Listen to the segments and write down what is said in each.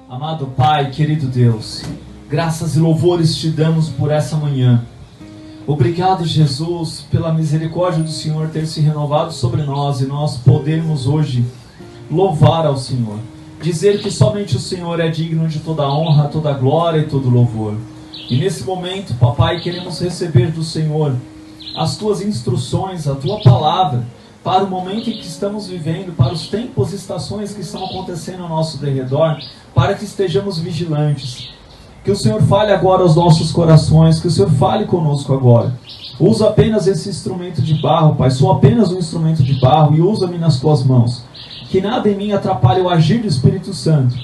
Amado Pai, querido Deus, graças e louvores te damos por essa manhã. Obrigado, Jesus, pela misericórdia do Senhor ter se renovado sobre nós e nós podermos hoje louvar ao Senhor. Dizer que somente o Senhor é digno de toda honra, toda glória e todo louvor. E nesse momento, Papai, queremos receber do Senhor as Tuas instruções, a Tua palavra, para o momento em que estamos vivendo, para os tempos e estações que estão acontecendo ao nosso derredor, para que estejamos vigilantes. Que o Senhor fale agora aos nossos corações, que o Senhor fale conosco agora. Usa apenas esse instrumento de barro, Pai, sou apenas um instrumento de barro e usa-me nas Tuas mãos. Que nada em mim atrapalhe o agir do Espírito Santo,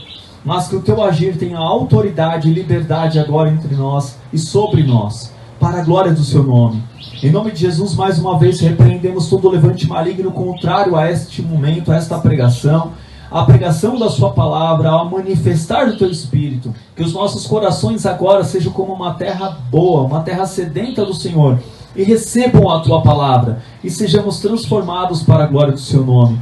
mas que o Teu agir tenha autoridade e liberdade agora entre nós e sobre nós, para a glória do Seu nome. Em nome de Jesus, mais uma vez, repreendemos todo levante maligno contrário a este momento, a esta pregação, a pregação da Sua palavra, ao manifestar do Teu Espírito. Que os nossos corações agora sejam como uma terra boa, uma terra sedenta do Senhor, e recebam a Tua palavra, e sejamos transformados para a glória do Seu nome.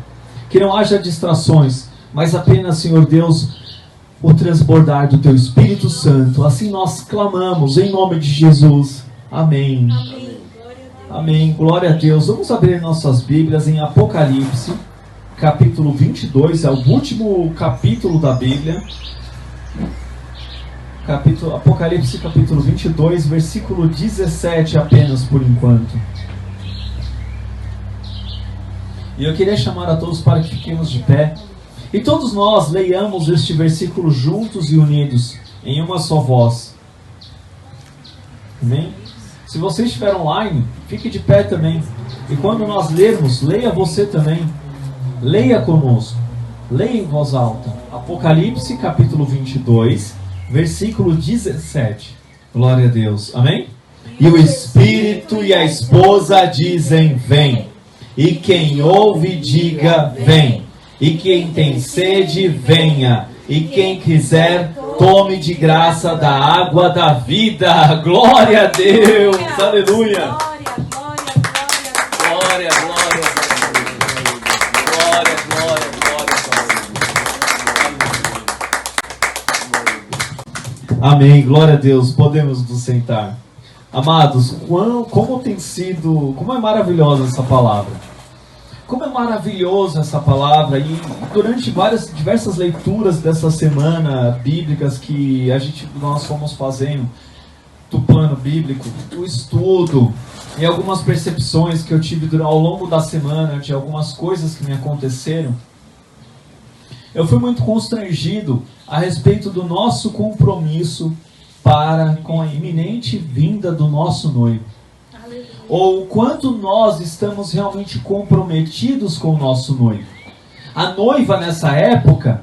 Que não haja distrações, mas apenas, Senhor Deus, o transbordar do Teu Espírito Santo. Assim nós clamamos, em nome de Jesus. Amém. Amém. Amém, glória a Deus. Vamos abrir nossas Bíblias em Apocalipse, capítulo 22, é o último capítulo da Bíblia. Apocalipse, capítulo 22, versículo 17 apenas por enquanto. E eu queria chamar a todos para que fiquemos de pé. E todos nós leiamos este versículo juntos e unidos, em uma só voz. Amém? Se você estiver online, fique de pé também. E quando nós lermos, leia você também. Leia conosco. Leia em voz alta. Apocalipse, capítulo 22, versículo 17. Glória a Deus. Amém? E o Espírito e a esposa dizem, vem. E quem ouve, diga, vem. E quem tem sede, venha. E quem quiser, tome de graça da água da vida. Glória a Deus. Aleluia. Glória, glória. Glória, glória, glória. Amém. Glória a Deus. Podemos nos sentar. Amados, como é maravilhosa essa palavra. Como é maravilhosa essa palavra. E durante diversas leituras dessa semana bíblicas que nós fomos fazendo do plano bíblico, o estudo e algumas percepções que eu tive ao longo da semana de algumas coisas que me aconteceram, eu fui muito constrangido a respeito do nosso compromisso com a iminente vinda do nosso noivo. Ou quanto nós estamos realmente comprometidos com o nosso noivo. A noiva nessa época,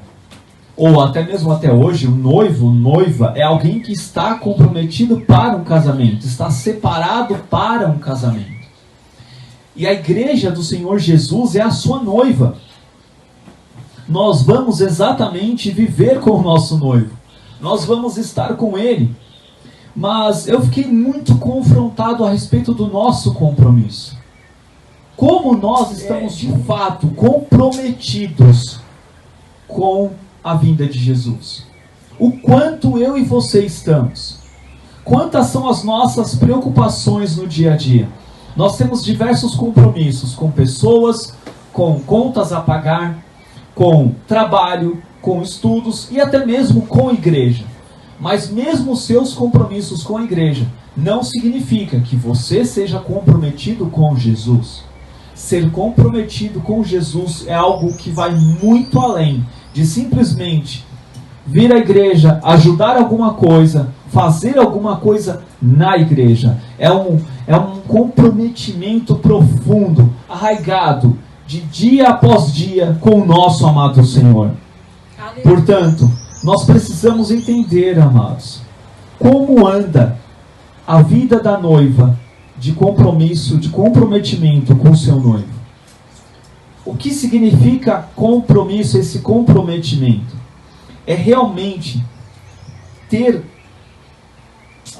ou até mesmo até hoje, o noivo, noiva, é alguém que está comprometido para um casamento, está separado para um casamento. E a igreja do Senhor Jesus é a sua noiva. Nós vamos exatamente viver com o nosso noivo. Nós vamos estar com ele. Mas eu fiquei muito confrontado a respeito do nosso compromisso. Como nós estamos de fato comprometidos com a vinda de Jesus. O quanto eu e você estamos. Quantas são as nossas preocupações no dia a dia. Nós temos diversos compromissos com pessoas, com contas a pagar, com trabalho, com estudos e até mesmo com a igreja. Mas mesmo os seus compromissos com a igreja não significa que você seja comprometido com Jesus. Ser comprometido com Jesus é algo que vai muito além de simplesmente vir à igreja, ajudar alguma coisa, fazer alguma coisa na igreja. É um comprometimento profundo, arraigado, de dia após dia com o nosso amado Senhor. Portanto, nós precisamos entender, amados, como anda a vida da noiva de compromisso, de comprometimento com o seu noivo. O que significa compromisso, esse comprometimento? É realmente ter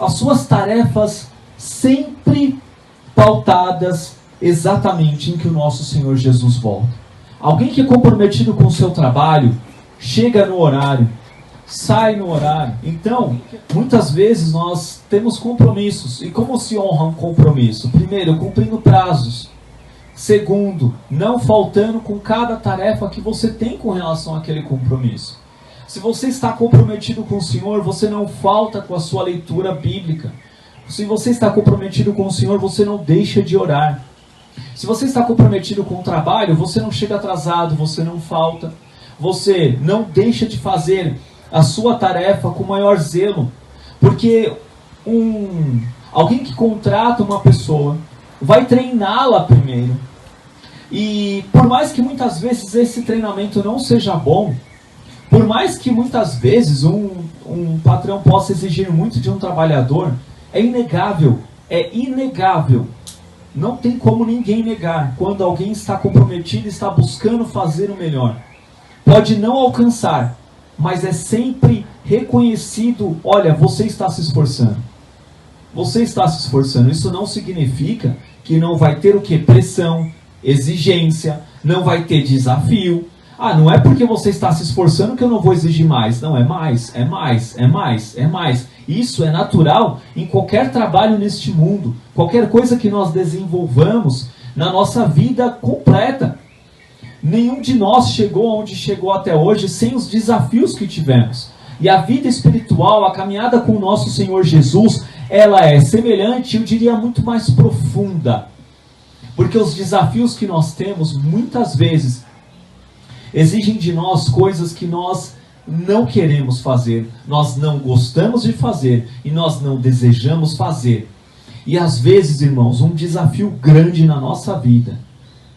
as suas tarefas sempre pautadas exatamente em que o nosso Senhor Jesus volta. Alguém que é comprometido com o seu trabalho, chega no horário, sai no horário. Então, muitas vezes nós temos compromissos. E como se honra um compromisso? Primeiro, cumprindo prazos. Segundo, não faltando com cada tarefa que você tem com relação àquele compromisso. Se você está comprometido com o Senhor, você não falta com a sua leitura bíblica. Se você está comprometido com o Senhor, você não deixa de orar. Se você está comprometido com o trabalho, você não chega atrasado, você não falta. Você não deixa de fazer a sua tarefa com maior zelo. Porque alguém que contrata uma pessoa vai treiná-la primeiro. E por mais que muitas vezes esse treinamento não seja bom, por mais que muitas vezes um patrão possa exigir muito de um trabalhador, é inegável, não tem como ninguém negar, quando alguém está comprometido e está buscando fazer o melhor. Pode não alcançar, mas é sempre reconhecido, olha, você está se esforçando. Você está se esforçando. Isso não significa que não vai ter o quê? Pressão, exigência, não vai ter desafio. Ah, não é porque você está se esforçando que eu não vou exigir mais. Não, é mais, é mais, é mais, é mais. Isso é natural em qualquer trabalho neste mundo. Qualquer coisa que nós desenvolvamos na nossa vida completa. Nenhum de nós chegou onde chegou até hoje sem os desafios que tivemos. E a vida espiritual, a caminhada com o nosso Senhor Jesus, ela é semelhante, eu diria, muito mais profunda. Porque os desafios que nós temos, muitas vezes, exigem de nós coisas que nós não queremos fazer, nós não gostamos de fazer e nós não desejamos fazer. E às vezes, irmãos, um desafio grande na nossa vida,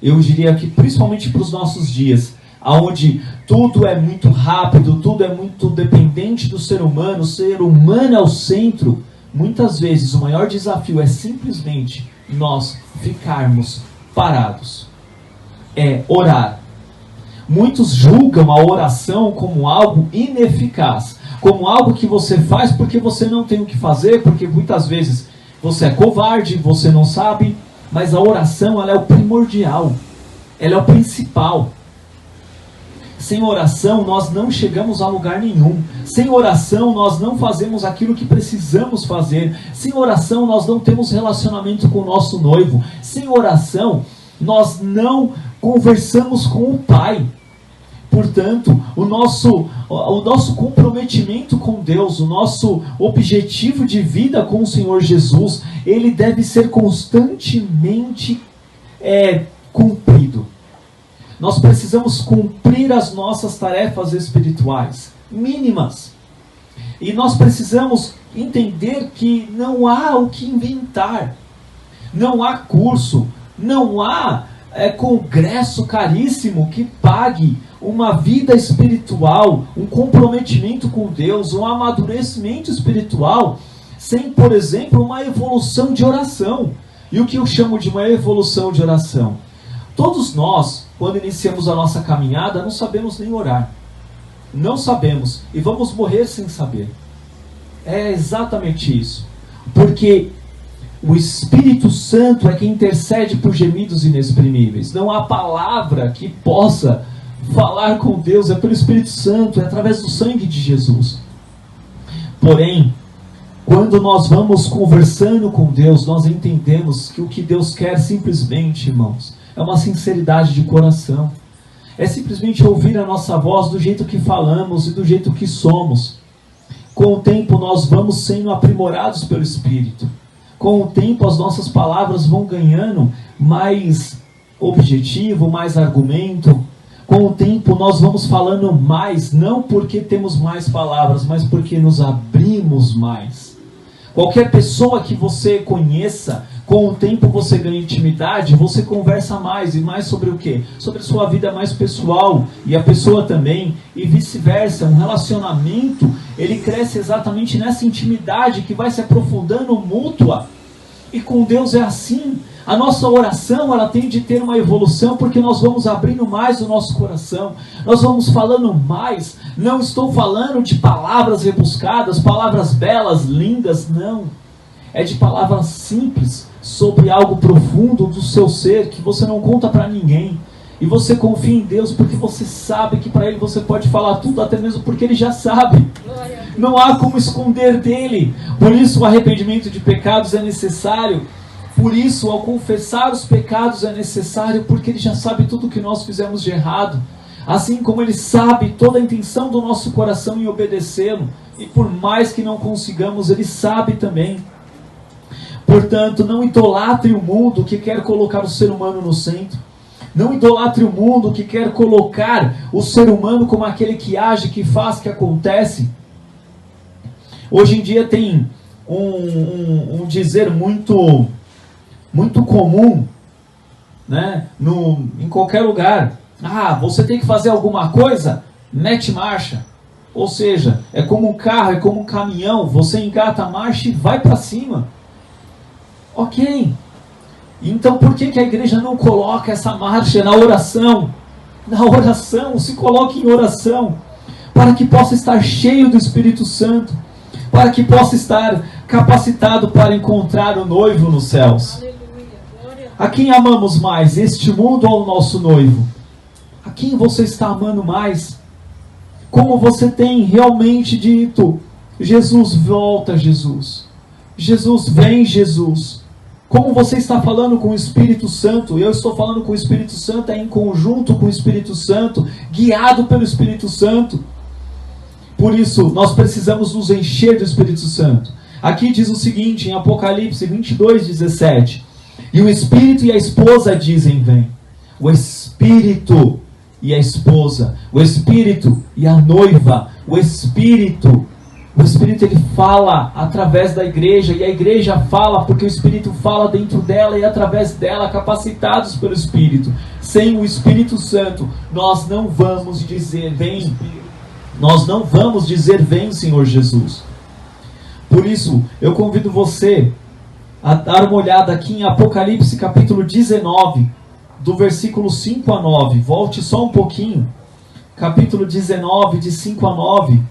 eu diria que principalmente para os nossos dias, onde tudo é muito rápido, tudo é muito dependente do ser humano, o ser humano é o centro, muitas vezes o maior desafio é simplesmente nós ficarmos parados. É orar. Muitos julgam a oração como algo ineficaz, como algo que você faz porque você não tem o que fazer, porque muitas vezes você é covarde, você não sabe, mas a oração ela é o primordial, ela é o principal. Sem oração nós não chegamos a lugar nenhum. Sem oração nós não fazemos aquilo que precisamos fazer. Sem oração nós não temos relacionamento com o nosso noivo. Sem oração nós não conversamos com o Pai. Portanto, o nosso comprometimento com Deus, o nosso objetivo de vida com o Senhor Jesus, ele deve ser constantemente cumprido. Nós precisamos cumprir as nossas tarefas espirituais, mínimas. E nós precisamos entender que não há o que inventar. Não há curso, não há congresso caríssimo que pague uma vida espiritual, um comprometimento com Deus, um amadurecimento espiritual, sem, por exemplo, uma evolução de oração. E o que eu chamo de uma evolução de oração? Todos nós, quando iniciamos a nossa caminhada, não sabemos nem orar. Não sabemos. E vamos morrer sem saber. É exatamente isso. Porque o Espírito Santo é quem intercede por gemidos inexprimíveis. Não há palavra que possa falar com Deus. É pelo Espírito Santo, é através do sangue de Jesus. Porém, quando nós vamos conversando com Deus, nós entendemos que o que Deus quer simplesmente, irmãos, é uma sinceridade de coração. É simplesmente ouvir a nossa voz do jeito que falamos e do jeito que somos. Com o tempo nós vamos sendo aprimorados pelo Espírito. Com o tempo as nossas palavras vão ganhando mais objetivo, mais argumento. Com o tempo nós vamos falando mais, não porque temos mais palavras, mas porque nos abrimos mais. Qualquer pessoa que você conheça, com o tempo você ganha intimidade, você conversa mais, e mais sobre o quê? Sobre a sua vida mais pessoal, e a pessoa também, e vice-versa. Um relacionamento, ele cresce exatamente nessa intimidade que vai se aprofundando mútua. E com Deus é assim. A nossa oração, ela tem de ter uma evolução, porque nós vamos abrindo mais o nosso coração, nós vamos falando mais. Não estou falando de palavras rebuscadas, palavras belas, lindas, não. É de palavras simples, sobre algo profundo do seu ser, que você não conta para ninguém. E você confia em Deus, porque você sabe que para Ele você pode falar tudo, até mesmo porque Ele já sabe. Não há como esconder dele. Por isso o arrependimento de pecados é necessário. Por isso, ao confessar os pecados é necessário, porque ele já sabe tudo que nós fizemos de errado. Assim como ele sabe toda a intenção do nosso coração em obedecê-lo. E por mais que não consigamos, ele sabe também. Portanto, não idolatre o mundo que quer colocar o ser humano no centro. Não idolatre o mundo que quer colocar o ser humano como aquele que age, que faz, que acontece. Hoje em dia tem um dizer muito comum, né? Em qualquer lugar. Você tem que fazer alguma coisa? Mete marcha. Ou seja, é como um carro, é como um caminhão. Você engata a marcha e vai para cima. Ok. Então por que a igreja não coloca essa marcha na oração? Na oração, se coloque em oração, para que possa estar cheio do Espírito Santo, para que possa estar capacitado para encontrar o noivo nos céus. A quem amamos mais, este mundo ou o nosso noivo? A quem você está amando mais? Como você tem realmente dito: Jesus, volta, Jesus. Jesus, vem, Jesus. Como você está falando com o Espírito Santo? Eu estou falando com o Espírito Santo, em conjunto com o Espírito Santo, guiado pelo Espírito Santo. Por isso, nós precisamos nos encher do Espírito Santo. Aqui diz o seguinte, em Apocalipse 22:17. E o Espírito e a esposa dizem: vem. O Espírito e a esposa, o Espírito e a noiva, o Espírito ele fala através da igreja, e a igreja fala porque o Espírito fala dentro dela e através dela, capacitados pelo Espírito. Sem o Espírito Santo, nós não vamos dizer: vem. Nós não vamos dizer: vem, Senhor Jesus. Por isso, eu convido você a dar uma olhada aqui em Apocalipse capítulo 19, do versículo 5 a 9. Volte só um pouquinho. Capítulo 19, de 5 a 9.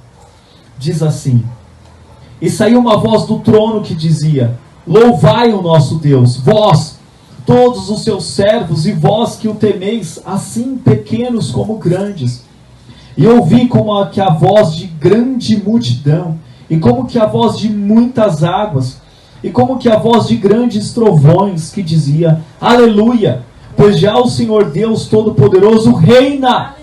Diz assim: e saiu uma voz do trono que dizia: louvai o nosso Deus, vós, todos os seus servos, e vós que o temeis, assim pequenos como grandes. E ouvi como que a voz de grande multidão, e como que a voz de muitas águas, e como que a voz de grandes trovões, que dizia: aleluia, pois já o Senhor Deus Todo-Poderoso reina.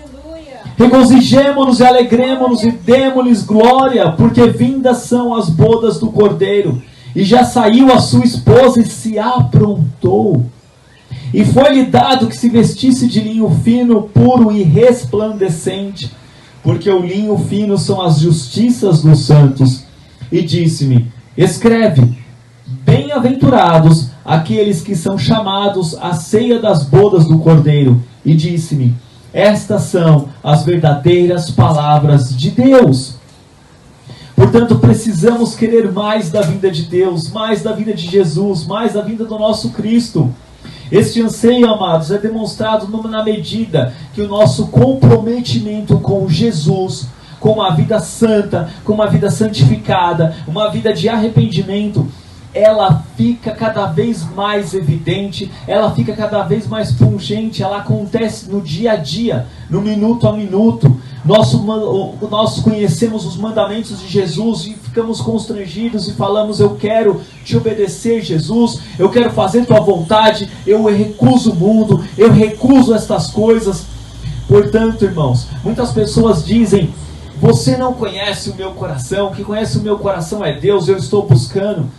Regozijemo-nos e alegremo-nos e demo-lhes glória, porque vindas são as bodas do Cordeiro, e já saiu a sua esposa e se aprontou. E foi-lhe dado que se vestisse de linho fino, puro e resplandecente, porque o linho fino são as justiças dos santos. E disse-me: escreve, bem-aventurados aqueles que são chamados à ceia das bodas do Cordeiro. E disse-me: estas são as verdadeiras palavras de Deus. Portanto, precisamos querer mais da vinda de Deus, mais da vinda de Jesus, mais da vinda do nosso Cristo. Este anseio, amados, é demonstrado na medida que o nosso comprometimento com Jesus, com uma vida santa, com uma vida santificada, uma vida de arrependimento, ela fica cada vez mais evidente, ela fica cada vez mais pungente, ela acontece no dia a dia, no minuto a minuto. Nós conhecemos os mandamentos de Jesus e ficamos constrangidos e falamos: eu quero te obedecer, Jesus, eu quero fazer tua vontade, eu recuso o mundo, eu recuso estas coisas. Portanto, irmãos, muitas pessoas dizem: você não conhece o meu coração, o que conhece o meu coração é Deus, eu estou buscando.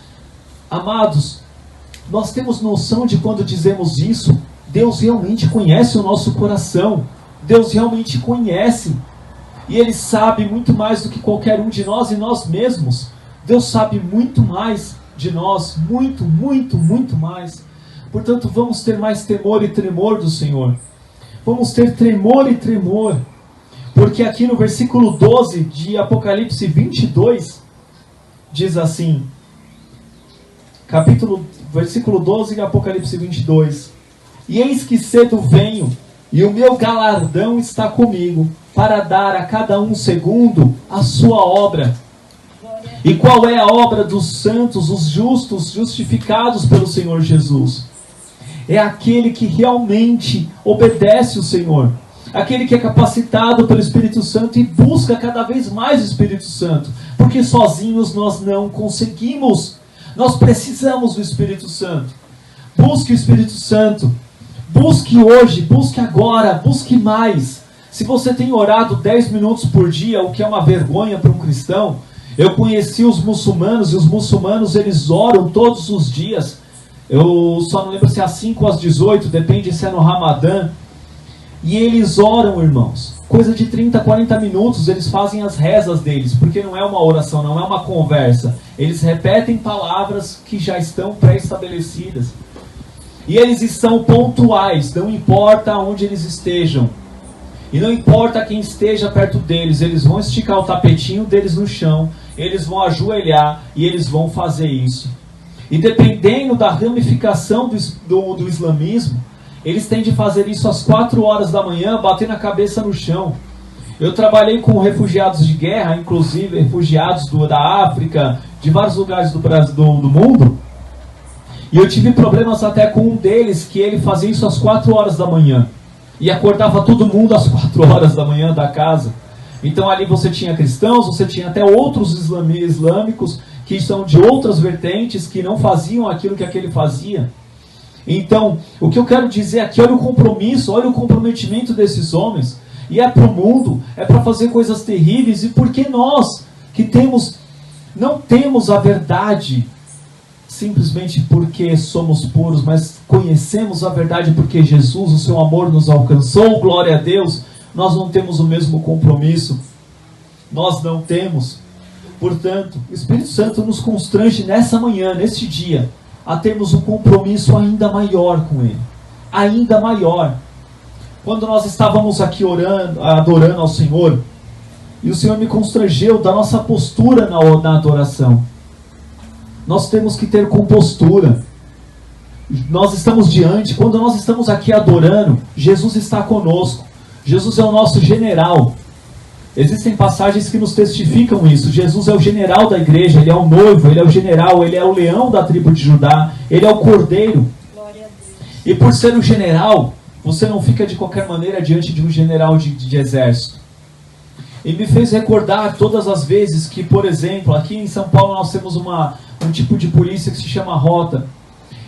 Amados, nós temos noção de quando dizemos isso, Deus realmente conhece o nosso coração, Deus realmente conhece, e Ele sabe muito mais do que qualquer um de nós e nós mesmos. Deus sabe muito mais de nós, muito, muito, muito mais. Portanto, vamos ter mais temor e tremor do Senhor, vamos ter tremor e tremor, porque aqui no versículo 12 de Apocalipse 22, diz assim, versículo 12 de Apocalipse 22. E eis que cedo venho, e o meu galardão está comigo, para dar a cada um segundo a sua obra. E qual é a obra dos santos, os justos, justificados pelo Senhor Jesus? É aquele que realmente obedece o Senhor, aquele que é capacitado pelo Espírito Santo e busca cada vez mais o Espírito Santo, porque sozinhos nós não conseguimos. Nós precisamos do Espírito Santo. Busque o Espírito Santo. Busque hoje, busque agora, busque mais. Se você tem orado 10 minutos por dia, o que é uma vergonha para um cristão, eu conheci os muçulmanos, e os muçulmanos eles oram todos os dias. Eu só não lembro se é às 5 ou às 18, depende se é no Ramadã. E eles oram, irmãos. Coisa de 30, 40 minutos, eles fazem as rezas deles, porque não é uma oração, não é uma conversa. Eles repetem palavras que já estão pré-estabelecidas. E eles estão pontuais, não importa onde eles estejam. E não importa quem esteja perto deles, eles vão esticar o tapetinho deles no chão, eles vão ajoelhar e eles vão fazer isso. E dependendo da ramificação do islamismo, eles têm de fazer isso às 4 horas da manhã, batendo a cabeça no chão. Eu trabalhei com refugiados de guerra, inclusive refugiados da África, de vários lugares do mundo. E eu tive problemas até com um deles, que ele fazia isso às 4 horas da manhã. E acordava todo mundo às 4 horas da manhã da casa. Então ali você tinha cristãos, você tinha até outros islâmicos, que são de outras vertentes, que não faziam aquilo que aquele fazia. Então, o que eu quero dizer aqui, olha o compromisso, olha o comprometimento desses homens. E é para o mundo, é para fazer coisas terríveis. E porque nós, que não temos a verdade, simplesmente porque somos puros, mas conhecemos a verdade porque Jesus, o seu amor nos alcançou, glória a Deus, nós não temos o mesmo compromisso. Nós não temos. Portanto, o Espírito Santo nos constrange nessa manhã, neste dia, a termos um compromisso ainda maior com Ele. Ainda maior. Quando nós estávamos aqui orando, adorando ao Senhor, e o Senhor me constrangeu da nossa postura na adoração. Nós temos que ter compostura. Nós estamos diante, quando nós estamos aqui adorando, Jesus está conosco. Jesus é o nosso general. Existem passagens que nos testificam isso. Jesus é o general da igreja, Ele é o noivo, Ele é o general, Ele é o leão da tribo de Judá, Ele é o cordeiro. Glória a Deus. E por ser um general, você não fica de qualquer maneira diante de um general de exército. E me fez recordar todas as vezes que, por exemplo, aqui em São Paulo nós temos um tipo de polícia que se chama rota.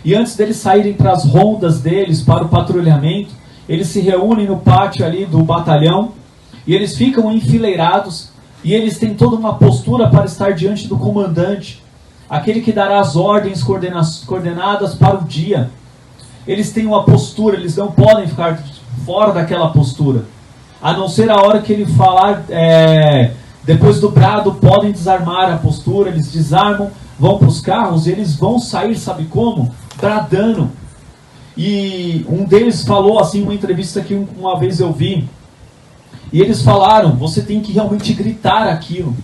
E antes deles saírem para as rondas deles, para o patrulhamento, eles se reúnem no pátio ali do batalhão, e eles ficam enfileirados, e eles têm toda uma postura para estar diante do comandante, aquele que dará as ordens coordenadas para o dia. Eles têm uma postura, eles não podem ficar fora daquela postura, a não ser a hora que ele falar, depois do brado, podem desarmar a postura, eles desarmam, vão para os carros, e eles vão sair, sabe como? Bradando. E um deles falou assim, uma entrevista que uma vez eu vi, e eles falaram, você tem que realmente gritar aquilo.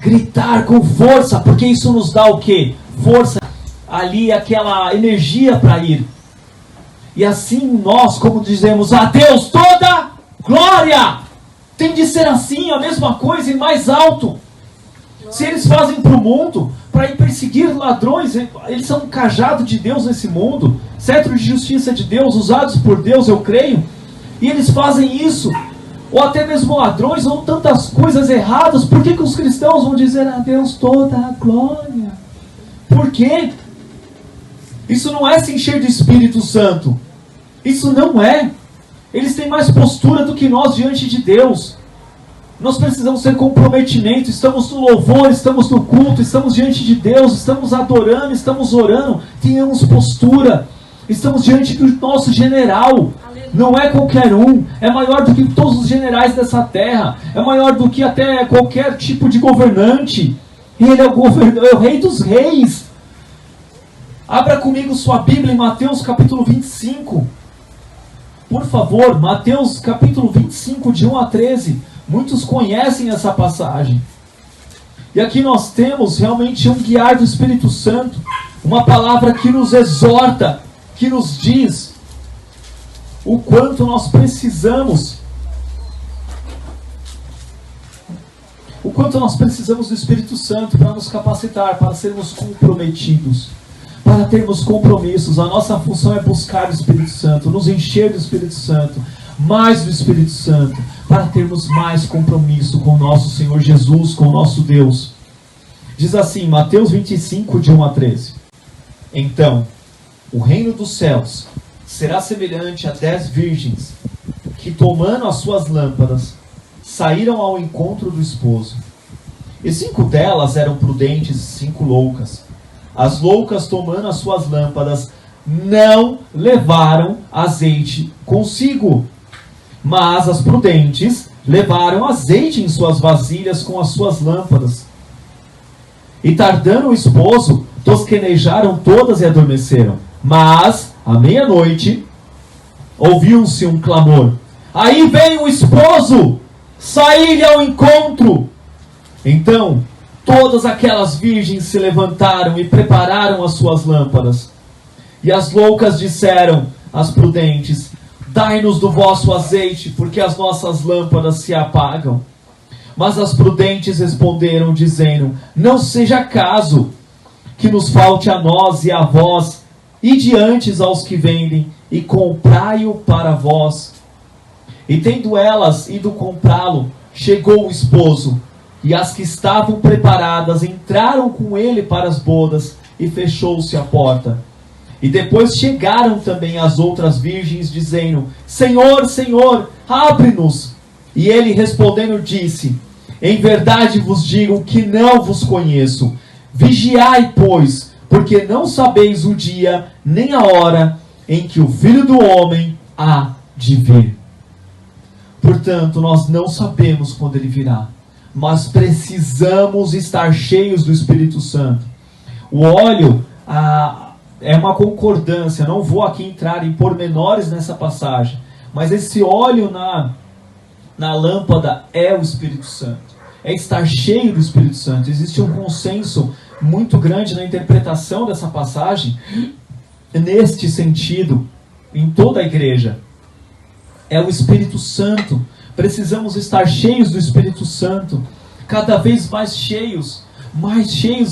Gritar com força, porque isso nos dá o quê? Força, ali aquela energia para ir. E assim nós, como dizemos, a Deus toda glória! Tem de ser assim, a mesma coisa e mais alto. Se eles fazem para o mundo, para ir perseguir ladrões, eles são um cajado de Deus nesse mundo, cetro de justiça de Deus, usados por Deus, eu creio. E eles fazem isso. Ou até mesmo ladrões, ou tantas coisas erradas. Por que os cristãos vão dizer a Deus toda a glória? Por quê? Isso não é se encher do Espírito Santo. Isso não é. Eles têm mais postura do que nós diante de Deus. Nós precisamos ter comprometimento. Estamos no louvor, estamos no culto, estamos diante de Deus, estamos adorando, estamos orando. Tenhamos postura. Estamos diante do nosso general. Não é qualquer um, é maior do que todos os generais dessa terra, é maior do que até qualquer tipo de governante. Ele é o rei dos reis. Abra comigo sua Bíblia em Mateus capítulo 25. Por favor, Mateus capítulo 25, de 1 a 13. Muitos conhecem essa passagem. E aqui nós temos realmente um guiar do Espírito Santo, uma palavra que nos exorta, que nos diz o quanto nós precisamos. O quanto nós precisamos do Espírito Santo para nos capacitar, para sermos comprometidos, para termos compromissos. A nossa função é buscar o Espírito Santo, nos encher do Espírito Santo. mais do Espírito Santo, para termos mais compromisso com o nosso Senhor Jesus, com o nosso Deus. Diz assim, Mateus 25, de 1 a 13. Então, o reino dos céus será semelhante a 10 virgens, que tomando as suas lâmpadas, saíram ao encontro do esposo. E 5 delas eram prudentes e 5 loucas. As loucas, tomando as suas lâmpadas, não levaram azeite consigo. Mas as prudentes levaram azeite em suas vasilhas com as suas lâmpadas. E tardando o esposo, tosquenejaram todas e adormeceram. Mas, à meia-noite, ouviu-se um clamor. Aí vem o esposo! Saí-lhe ao encontro! Então, todas aquelas virgens se levantaram e prepararam as suas lâmpadas. E as loucas disseram às prudentes: dai-nos do vosso azeite, porque as nossas lâmpadas se apagam. Mas as prudentes responderam, dizendo: não seja caso que nos falte a nós e a vós, e diante aos que vendem, e comprai-o para vós. E tendo elas ido comprá-lo, chegou o esposo, e as que estavam preparadas entraram com ele para as bodas, e fechou-se a porta. E depois chegaram também as outras virgens, dizendo: Senhor, Senhor, abre-nos. E ele respondendo disse: em verdade vos digo que não vos conheço. Vigiai, pois, porque não sabeis o dia nem a hora em que o Filho do Homem há de vir. Portanto, nós não sabemos quando ele virá, mas precisamos estar cheios do Espírito Santo. O óleo é uma concordância, não vou aqui entrar em pormenores nessa passagem, mas esse óleo na lâmpada é o Espírito Santo, é estar cheio do Espírito Santo. Existe um consenso muito grande na interpretação dessa passagem, neste sentido, em toda a igreja. É o Espírito Santo. Precisamos estar cheios do Espírito Santo, cada vez mais cheios,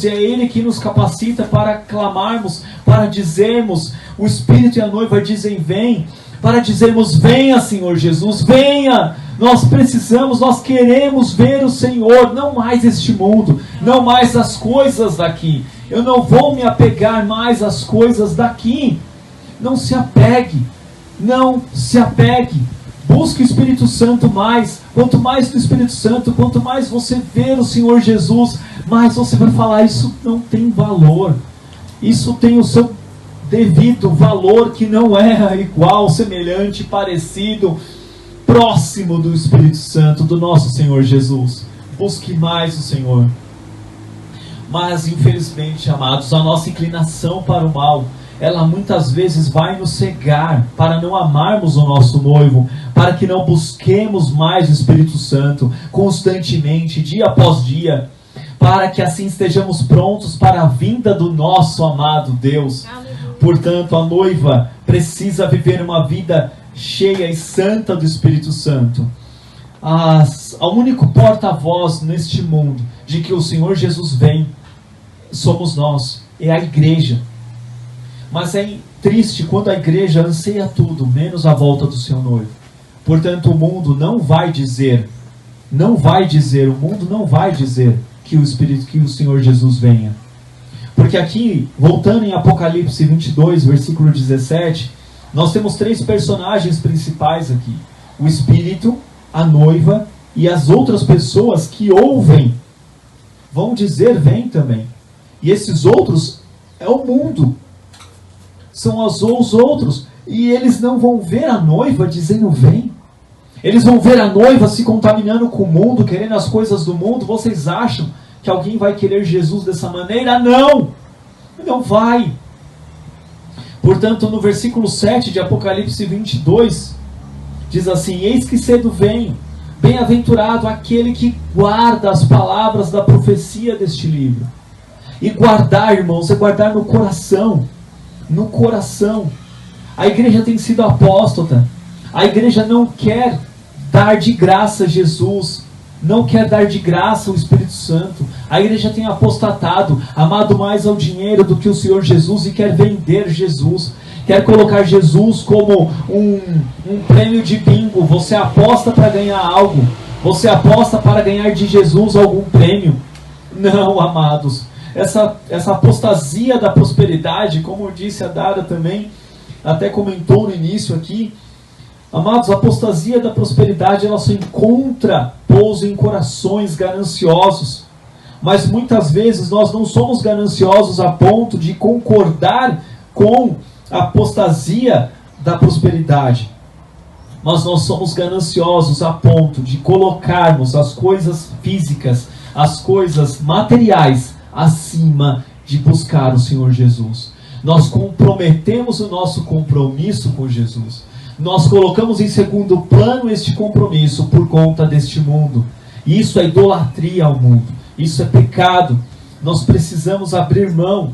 e é Ele que nos capacita para clamarmos, para dizermos, o Espírito e a noiva dizem vem, para dizermos venha Senhor Jesus, venha. Nós precisamos, nós queremos ver o Senhor, não mais este mundo, não mais as coisas daqui. Eu não vou me apegar mais às coisas daqui. Não se apegue, não se apegue. Busque o Espírito Santo mais. Quanto mais do Espírito Santo, quanto mais você ver o Senhor Jesus, mais você vai falar, isso não tem valor. Isso tem o seu devido valor, que não é igual, semelhante, parecido, próximo do Espírito Santo, do nosso Senhor Jesus. Busque mais o Senhor. Mas, infelizmente, amados, a nossa inclinação para o mal, ela muitas vezes vai nos cegar para não amarmos o nosso noivo, para que não busquemos mais o Espírito Santo constantemente, dia após dia, para que assim estejamos prontos para a vinda do nosso amado Deus. Portanto, a noiva precisa viver uma vida cheia e santa do Espírito Santo. O único porta-voz neste mundo de que o Senhor Jesus vem somos nós, é a igreja. Mas é triste quando a igreja anseia tudo, menos a volta do seu noivo. Portanto, o mundo não vai dizer que o Senhor Jesus venha. Porque aqui, voltando em Apocalipse 22, versículo 17, nós temos 3 personagens principais aqui: o Espírito, a noiva e as outras pessoas que ouvem vão dizer vem também. E esses outros é o mundo, são os outros, e eles não vão ver a noiva dizendo vem. Eles vão ver a noiva se contaminando com o mundo, querendo as coisas do mundo. Vocês acham que alguém vai querer Jesus dessa maneira? Não! Não vai. Portanto, no versículo 7 de Apocalipse 22, diz assim: eis que cedo vem, bem-aventurado aquele que guarda as palavras da profecia deste livro. E guardar, irmãos, é guardar no coração. No coração. A igreja tem sido apóstata. A igreja não quer dar de graça Jesus, não quer dar de graça o Espírito Santo. A igreja tem apostatado, amado mais ao dinheiro do que o Senhor Jesus, e quer vender Jesus, quer colocar Jesus como um prêmio de bingo. Você aposta para ganhar algo. Você aposta para ganhar de Jesus algum prêmio. Não, amados. Essa apostasia da prosperidade, como disse a Dara também, até comentou no início aqui. Amados, a apostasia da prosperidade, ela só encontra pouso em corações gananciosos. Mas muitas vezes nós não somos gananciosos a ponto de concordar com a apostasia da prosperidade. Mas nós somos gananciosos a ponto de colocarmos as coisas físicas, as coisas materiais, acima de buscar o Senhor Jesus. Nós comprometemos o nosso compromisso com Jesus. Nós colocamos em segundo plano este compromisso por conta deste mundo. Isso é idolatria ao mundo. Isso é pecado. Nós precisamos abrir mão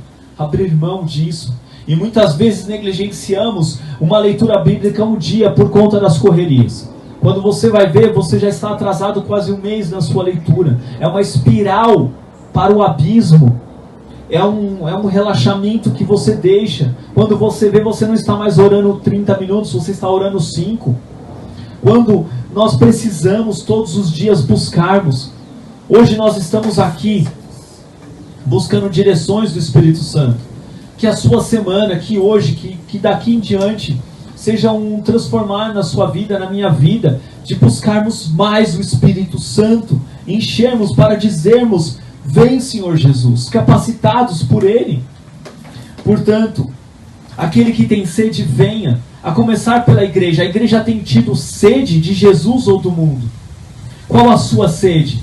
disso. E muitas vezes negligenciamos uma leitura bíblica um dia por conta das correrias. Quando você vai ver, você já está atrasado quase um mês na sua leitura. É uma espiral para o abismo. É um relaxamento que você deixa. Quando você vê, você não está mais orando 30 minutos, você está orando 5. Quando nós precisamos todos os dias buscarmos. Hoje nós estamos aqui buscando direções do Espírito Santo. Que a sua semana, que hoje, que daqui em diante, seja um transformar na sua vida, na minha vida, de buscarmos mais o Espírito Santo, enchermos para dizermos: vem, Senhor Jesus, capacitados por Ele. Portanto, aquele que tem sede, venha. A começar pela igreja. A igreja tem tido sede de Jesus ou do mundo? Qual a sua sede?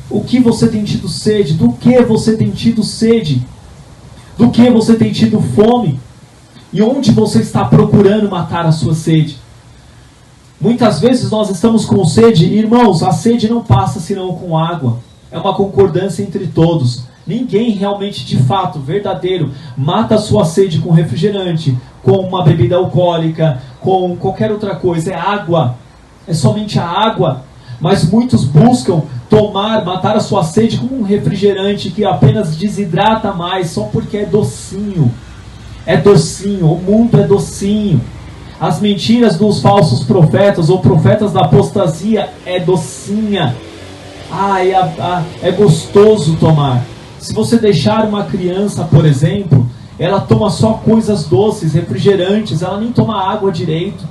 O que você tem tido sede? Do que você tem tido sede? Do que você tem tido fome? E onde você está procurando matar a sua sede? Muitas vezes nós estamos com sede, irmãos, a sede não passa senão com água. É uma concordância entre todos. Ninguém realmente, de fato, verdadeiro, mata a sua sede com refrigerante, com uma bebida alcoólica, com qualquer outra coisa. É água. É somente a água. Mas muitos buscam matar a sua sede com um refrigerante que apenas desidrata mais, só porque é docinho. É docinho. O mundo é docinho. As mentiras dos falsos profetas ou profetas da apostasia é docinha. É gostoso tomar. Se você deixar uma criança, por exemplo, ela toma só coisas doces, refrigerantes, ela nem toma água direito.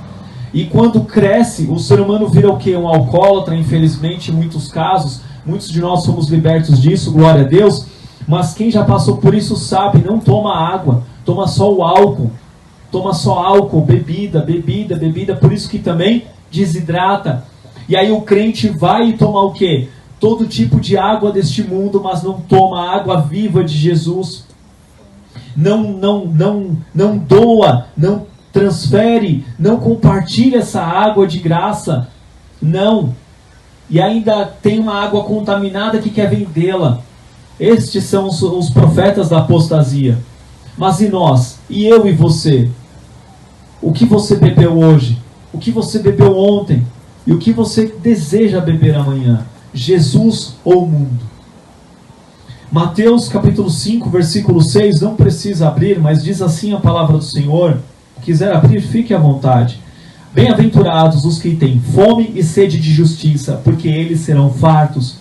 E quando cresce, o ser humano vira o quê? Um alcoólatra, infelizmente, em muitos casos. Muitos de nós somos libertos disso, glória a Deus. Mas quem já passou por isso sabe, não toma água, toma só o álcool. Toma só álcool, bebida. Por isso que também desidrata. E aí o crente vai e toma o quê? Todo tipo de água deste mundo, mas não toma a água viva de Jesus. Não doa, não transfere, não compartilha essa água de graça. Não. E ainda tem uma água contaminada que quer vendê-la. Estes são os profetas da apostasia. Mas e nós? E eu e você? O que você bebeu hoje? O que você bebeu ontem? E o que você deseja beber amanhã? Jesus ou o mundo? Mateus capítulo 5, versículo 6, não precisa abrir, mas diz assim a palavra do Senhor. Quiser abrir, fique à vontade. Bem-aventurados os que têm fome e sede de justiça, porque eles serão fartos.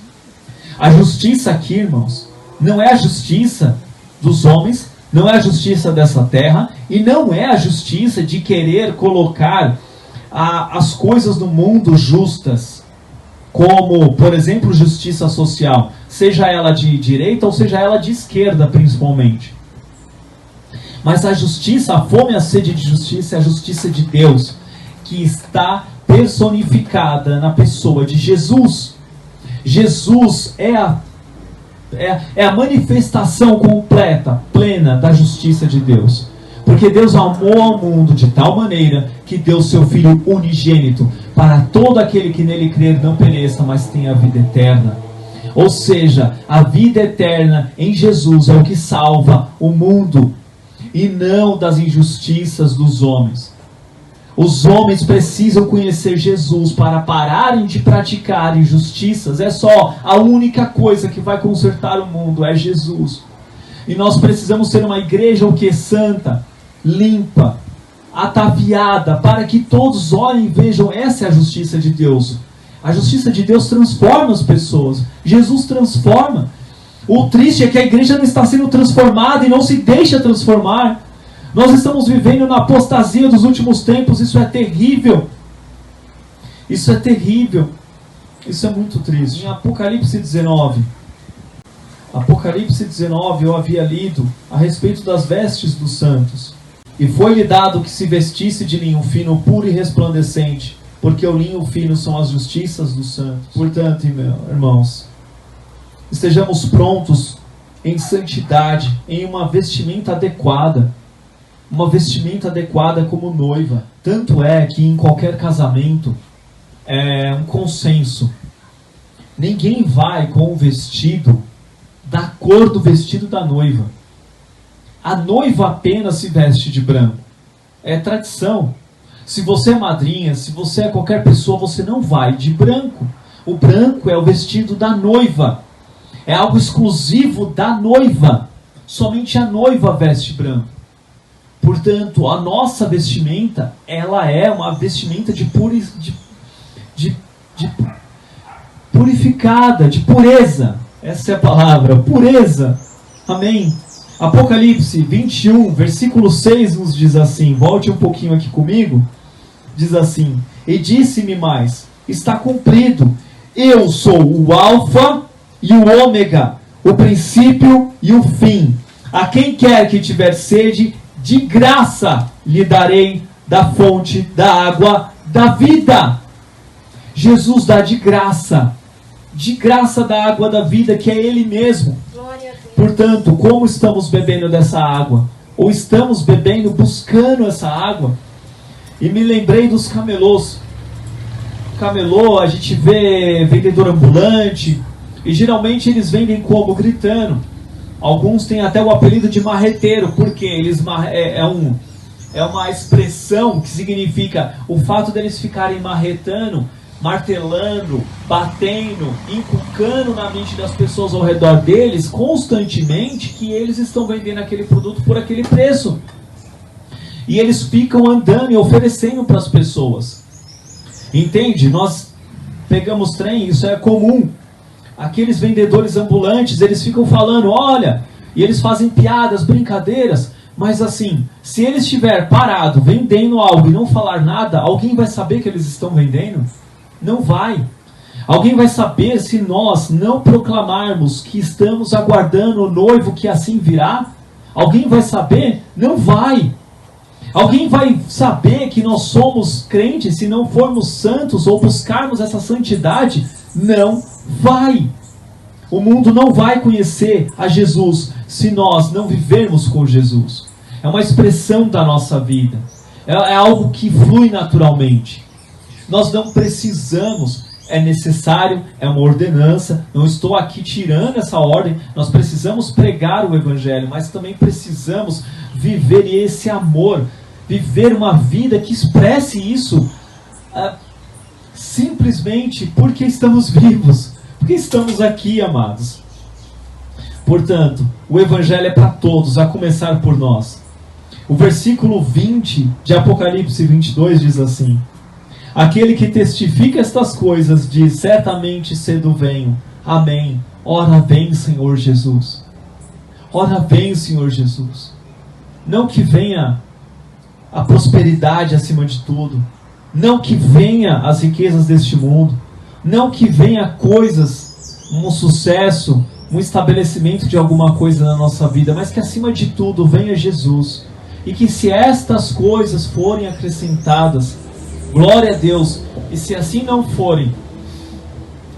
A justiça aqui, irmãos, não é a justiça dos homens, não é a justiça dessa terra, e não é a justiça de querer colocar as coisas no mundo justas, como, por exemplo, justiça social, seja ela de direita ou seja ela de esquerda, principalmente. Mas a justiça, a fome e a sede de justiça é a justiça de Deus, que está personificada na pessoa de Jesus. Jesus é a manifestação completa, plena da justiça de Deus. Porque Deus amou ao mundo de tal maneira que deu seu Filho unigênito, para todo aquele que nele crer não pereça, mas tenha a vida eterna. Ou seja, a vida eterna em Jesus é o que salva o mundo, e não das injustiças dos homens. Os homens precisam conhecer Jesus para pararem de praticar injustiças. É só a única coisa que vai consertar o mundo, é Jesus. E nós precisamos ser uma igreja o que? Santa. limpa, ataviada, para que todos olhem e vejam. Essa é a justiça de Deus. A justiça de Deus transforma as pessoas. Jesus transforma. O triste é que a igreja não está sendo transformada e não se deixa transformar. Nós estamos vivendo na apostasia dos últimos tempos. Isso é terrível. Isso é terrível. Isso é muito triste. Em Apocalipse 19, eu havia lido a respeito das vestes dos santos. E foi-lhe dado que se vestisse de linho fino, puro e resplandecente, porque o linho fino são as justiças dos santos. Portanto, irmãos, estejamos prontos em santidade, em uma vestimenta adequada. Uma vestimenta adequada como noiva. Tanto é que em qualquer casamento é um consenso. Ninguém vai com o vestido da cor do vestido da noiva. A noiva apenas se veste de branco. É tradição. Se você é madrinha, se você é qualquer pessoa, você não vai de branco. O branco é o vestido da noiva. É algo exclusivo da noiva. Somente a noiva veste branco. Portanto, a nossa vestimenta, ela é uma vestimenta purificada, de pureza. Essa é a palavra, pureza. Amém. Apocalipse 21, versículo 6 nos diz assim. Volte um pouquinho aqui comigo. Diz assim: e disse-me mais, está cumprido. Eu sou o Alfa e o Ômega, o princípio e o fim. A quem quer que tiver sede, de graça lhe darei da fonte da água da vida. Jesus dá de graça da água da vida, que é Ele mesmo. Portanto, como estamos bebendo dessa água? Ou estamos bebendo, buscando essa água? E me lembrei dos camelôs. Camelô, a gente vê vendedor ambulante, e geralmente eles vendem como? Gritando. Alguns têm até o apelido de marreteiro, porque eles é uma expressão que significa o fato deles ficarem marretando, martelando, batendo, inculcando na mente das pessoas ao redor deles constantemente que eles estão vendendo aquele produto por aquele preço. E eles ficam andando e oferecendo para as pessoas. Entende? Nós pegamos trem, isso é comum. Aqueles vendedores ambulantes, eles ficam falando, olha, e eles fazem piadas, brincadeiras, mas assim, se ele estiver parado, vendendo algo e não falar nada, alguém vai saber que eles estão vendendo? Não vai. Alguém vai saber se nós não proclamarmos que estamos aguardando o noivo que assim virá? Alguém vai saber? Não vai. Alguém vai saber que nós somos crentes se não formos santos ou buscarmos essa santidade? Não vai. O mundo não vai conhecer a Jesus se nós não vivermos com Jesus. É uma expressão da nossa vida. É algo que flui naturalmente. Nós não precisamos, é necessário, é uma ordenança. Não estou aqui tirando essa ordem. Nós precisamos pregar o Evangelho, mas também precisamos viver esse amor, viver uma vida que expresse isso, simplesmente porque estamos vivos, porque estamos aqui, amados. Portanto, o Evangelho é para todos, a começar por nós. O versículo 20 de Apocalipse 22 diz assim: aquele que testifica estas coisas diz, certamente cedo venho. Amém. Ora vem, Senhor Jesus. Ora vem, Senhor Jesus. Não que venha a prosperidade acima de tudo. Não que venha as riquezas deste mundo. Não que venha coisas, um sucesso, um estabelecimento de alguma coisa na nossa vida, mas que acima de tudo venha Jesus. E que se estas coisas forem acrescentadas, glória a Deus. E se assim não forem,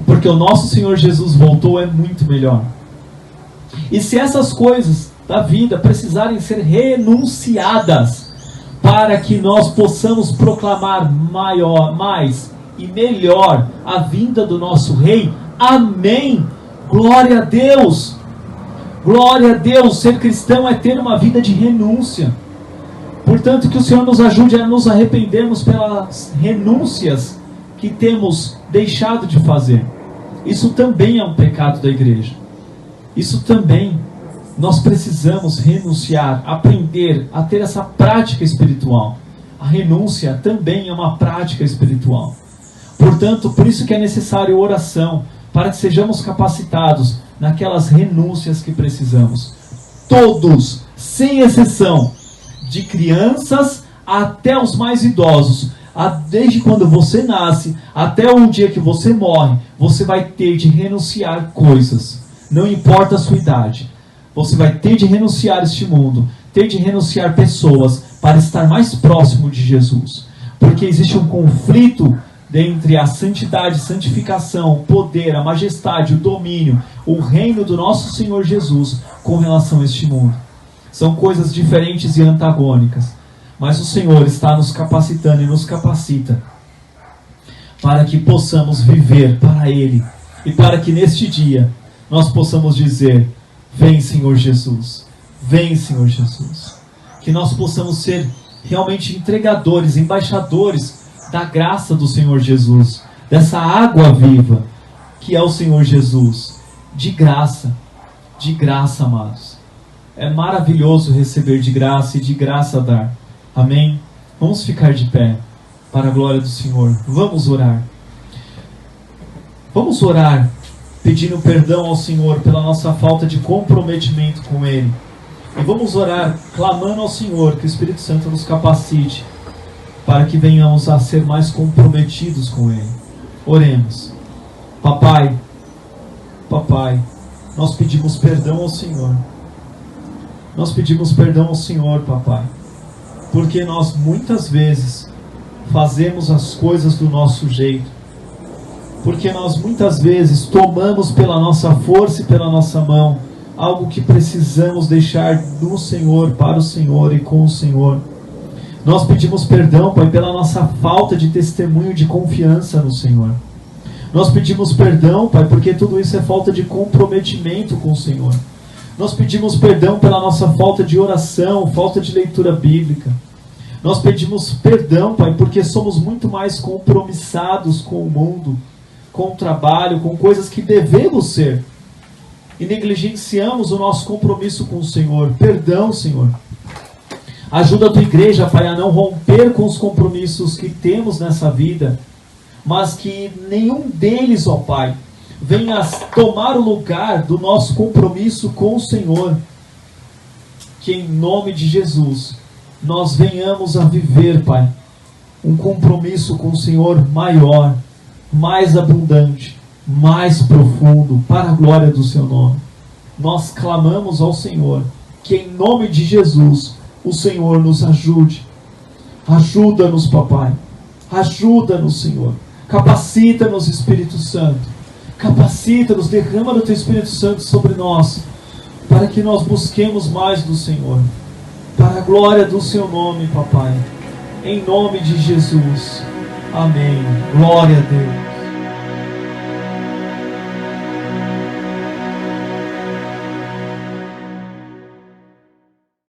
porque o nosso Senhor Jesus voltou, é muito melhor. E se essas coisas da vida precisarem ser renunciadas, para que nós possamos proclamar mais e melhor a vinda do nosso Rei, amém, glória a Deus, glória a Deus. Ser cristão é ter uma vida de renúncia. Portanto, que o Senhor nos ajude a nos arrependermos pelas renúncias que temos deixado de fazer. Isso também é um pecado da igreja. Isso também. Nós precisamos renunciar, aprender a ter essa prática espiritual. A renúncia também é uma prática espiritual. Portanto, por isso que é necessário oração, para que sejamos capacitados naquelas renúncias que precisamos. Todos, sem exceção, de crianças até os mais idosos, desde quando você nasce até o dia que você morre, você vai ter de renunciar coisas. Não importa a sua idade. Você vai ter de renunciar a este mundo, ter de renunciar pessoas para estar mais próximo de Jesus. Porque existe um conflito entre a santidade, santificação, o poder, a majestade, o domínio, o reino do nosso Senhor Jesus com relação a este mundo. São coisas diferentes e antagônicas. Mas o Senhor está nos capacitando e nos capacita para que possamos viver para Ele. E para que neste dia nós possamos dizer: vem, Senhor Jesus. Vem, Senhor Jesus. Que nós possamos ser realmente entregadores, embaixadores da graça do Senhor Jesus, dessa água viva que é o Senhor Jesus, de graça, amados. É maravilhoso receber de graça e de graça dar. Amém? Vamos ficar de pé para a glória do Senhor. Vamos orar. Vamos orar pedindo perdão ao Senhor pela nossa falta de comprometimento com Ele. E vamos orar clamando ao Senhor que o Espírito Santo nos capacite para que venhamos a ser mais comprometidos com Ele. Oremos. Papai, nós pedimos perdão ao Senhor. Nós pedimos perdão ao Senhor, Papai, porque nós muitas vezes fazemos as coisas do nosso jeito. Porque nós muitas vezes tomamos pela nossa força e pela nossa mão algo que precisamos deixar do Senhor, para o Senhor e com o Senhor. Nós pedimos perdão, Pai, pela nossa falta de testemunho de confiança no Senhor. Nós pedimos perdão, Pai, porque tudo isso é falta de comprometimento com o Senhor. Nós pedimos perdão pela nossa falta de oração, falta de leitura bíblica. Nós pedimos perdão, Pai, porque somos muito mais compromissados com o mundo, com o trabalho, com coisas que devemos ser. E negligenciamos o nosso compromisso com o Senhor. Perdão, Senhor. Ajuda a tua igreja, Pai, a não romper com os compromissos que temos nessa vida, mas que nenhum deles, ó Pai, venha tomar o lugar do nosso compromisso com o Senhor. Que em nome de Jesus nós venhamos a viver, Pai, um compromisso com o Senhor maior, mais abundante, mais profundo, para a glória do seu nome. Nós clamamos ao Senhor que em nome de Jesus o Senhor nos ajude. Ajuda-nos, Papai. Ajuda-nos, Senhor. Capacita-nos, Espírito Santo. Capacita-nos, derrama do teu Espírito Santo sobre nós, para que nós busquemos mais do Senhor, para a glória do seu nome, Papai. Em nome de Jesus. Amém. Glória a Deus.